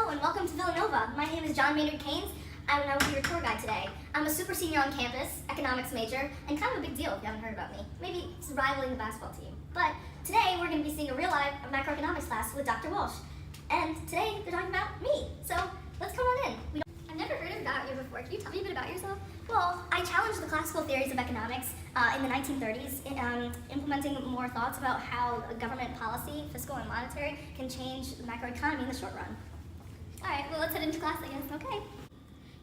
Hello and welcome to Villanova. My name is John Maynard Keynes. I will be your tour guide today. I'm a super senior on campus, economics major, and kind of a big deal if you haven't heard about me. Maybe it's rivaling the basketball team. But today we're going to be seeing a real live macroeconomics class with Dr. Walsh. And today they're talking about me. So let's come on in. I've never heard about you before. Can you tell me a bit about yourself? Well, I challenged the classical theories of economics in the 1930s, implementing more thoughts about how government policy, fiscal and monetary, can change the macroeconomy in the short run. All right, well, let's head into class, I guess. Okay.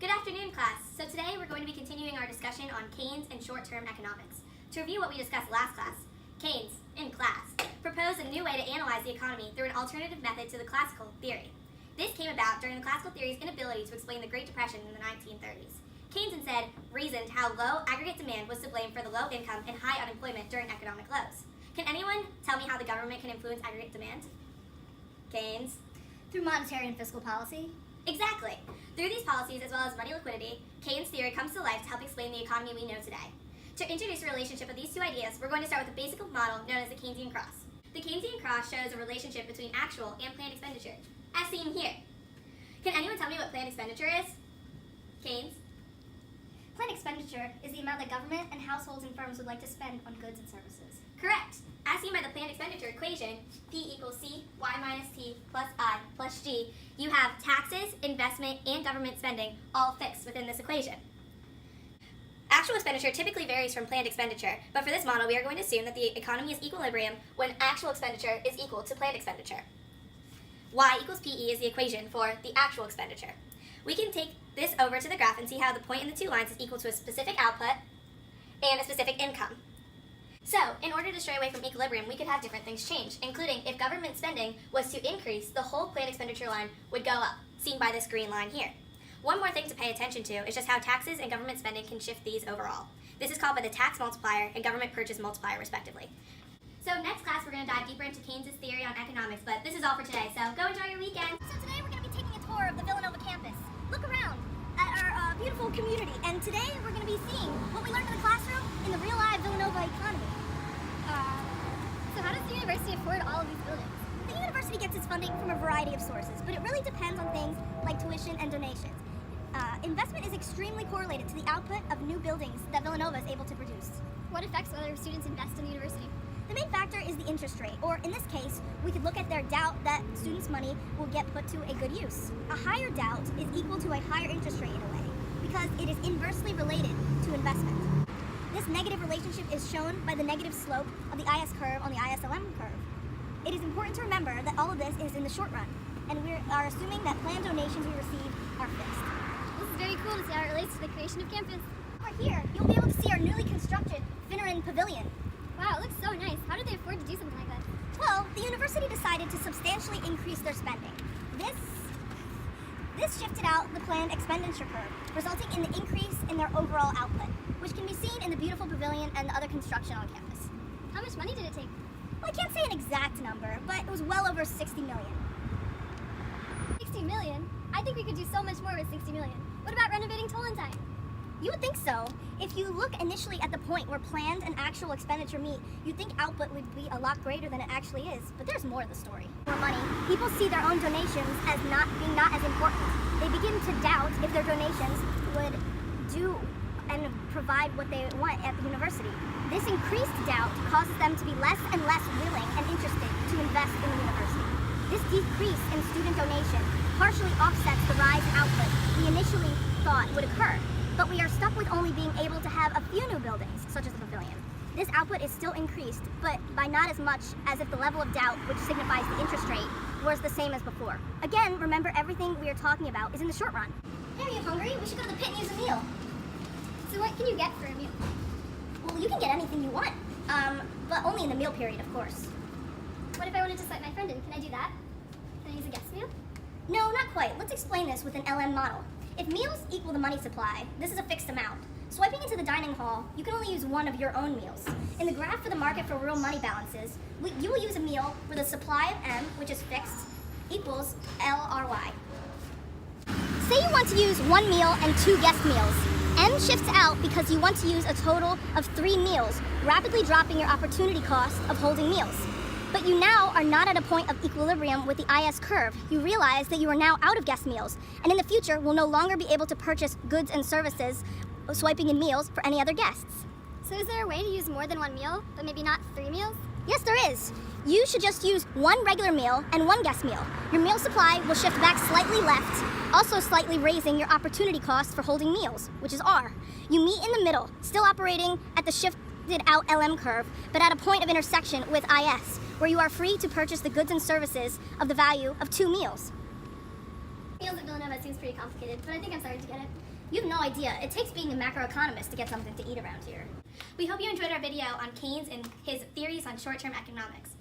Good afternoon, class. So today we're going to be continuing our discussion on Keynes and short-term economics. To review what we discussed last class, Keynes, in class, proposed a new way to analyze the economy through an alternative method to the classical theory. This came about during the classical theory's inability to explain the Great Depression in the 1930s. Keynes instead reasoned how low aggregate demand was to blame for the low income and high unemployment during economic lows. Can anyone tell me how the government can influence aggregate demand? Keynes? Through monetary and fiscal policy? Exactly. Through these policies, as well as money liquidity, Keynes' theory comes to life to help explain the economy we know today. To introduce a relationship of these two ideas, we're going to start with a basic model known as the Keynesian cross. The Keynesian cross shows a relationship between actual and planned expenditure, as seen here. Can anyone tell me what planned expenditure is? Keynes? Planned expenditure is the amount that government and households and firms would like to spend on goods and services. Correct. As seen by the planned expenditure equation, P equals C, Y minus T, plus I, plus G, you have taxes, investment, and government spending all fixed within this equation. Actual expenditure typically varies from planned expenditure, but for this model we are going to assume that the economy is equilibrium when actual expenditure is equal to planned expenditure. Y equals PE is the equation for the actual expenditure. We can take this over to the graph and see how the point in the two lines is equal to a specific output and a specific income. So, in order to stray away from equilibrium, we could have different things change, including if government spending was to increase, the whole planned expenditure line would go up, seen by this green line here. One more thing to pay attention to is just how taxes and government spending can shift these overall. This is called by the tax multiplier and government purchase multiplier, respectively. So next class, we're going to dive deeper into Keynes' theory on economics, but this is all for today, so go enjoy your weekend. So today we're going to be taking a tour of the Villanova campus. Look around at our beautiful community, and today we're going to be seeing what we learned in the classroom in the real live Villanova economy. So how does the university afford all of these buildings? The university gets its funding from a variety of sources, but it really depends on things like tuition and donations. Investment is extremely correlated to the output of new buildings that Villanova is able to produce. What affects whether students invest in the university? The main factor is the interest rate, or in this case, we could look at their doubt that students' money will get put to a good use. A higher doubt is equal to a higher interest rate in a way, because it is inversely related to investment. This negative relationship is shown by the negative slope of the IS curve on the ISLM curve. It is important to remember that all of this is in the short run, and we are assuming that planned donations we receive are fixed. This is very cool to see how it relates to the creation of campus. Over here, you'll be able to see our newly constructed Finneran Pavilion. Wow, it looks so nice. How did they afford to do something like that? Well, the university decided to substantially increase their spending. This shifted out the planned expenditure curve, resulting in the increase in their overall output, which can be seen in the beautiful pavilion and the other construction on campus. How much money did it take? Well, I can't say an exact number, but it was well over 60 million. 60 million? I think we could do so much more with 60 million. What about renovating Tollentine? You would think so. If you look initially at the point where planned and actual expenditure meet, you'd think output would be a lot greater than it actually is. But there's more to the story. More money. People see their own donations as not as important. They begin to doubt if their donations would do and provide what they want at the university. This increased doubt causes them to be less and less willing and interested to invest in the university. This decrease in student donation partially offsets the rise in output we initially thought would occur. But we are stuck with only being able to have a few new buildings, such as the pavilion. This output is still increased, but by not as much as if the level of doubt, which signifies the interest rate, was the same as before. Again, remember everything we are talking about is in the short run. Hey, are you hungry? We should go to the pit and use a meal. So what can you get for a meal? Well, you can get anything you want, but only in the meal period, of course. What if I wanted to cite my friend in? Can I do that? Can I use a guest meal? No, not quite. Let's explain this with an LM model. If meals equal the money supply, this is a fixed amount. Swiping into the dining hall, you can only use one of your own meals. In the graph for the market for real money balances, you will use a meal where the supply of M, which is fixed, equals LRY. Say you want to use one meal and two guest meals. M shifts out because you want to use a total of 3 meals, rapidly dropping your opportunity cost of holding meals. But you now are not at a point of equilibrium with the IS curve. You realize that you are now out of guest meals, and in the future will no longer be able to purchase goods and services swiping in meals for any other guests. So is there a way to use more than one meal, but maybe not 3 meals? Yes, there is. You should just use one regular meal and one guest meal. Your meal supply will shift back slightly left, also slightly raising your opportunity cost for holding meals, which is R. You meet in the middle, still operating at the shifted out LM curve, but at a point of intersection with IS, where you are free to purchase the goods and services of the value of 2 meals. Meals at Villanova seems pretty complicated, but I think I'm starting to get it. You have no idea. It takes being a macroeconomist to get something to eat around here. We hope you enjoyed our video on Keynes and his theories on short-term economics.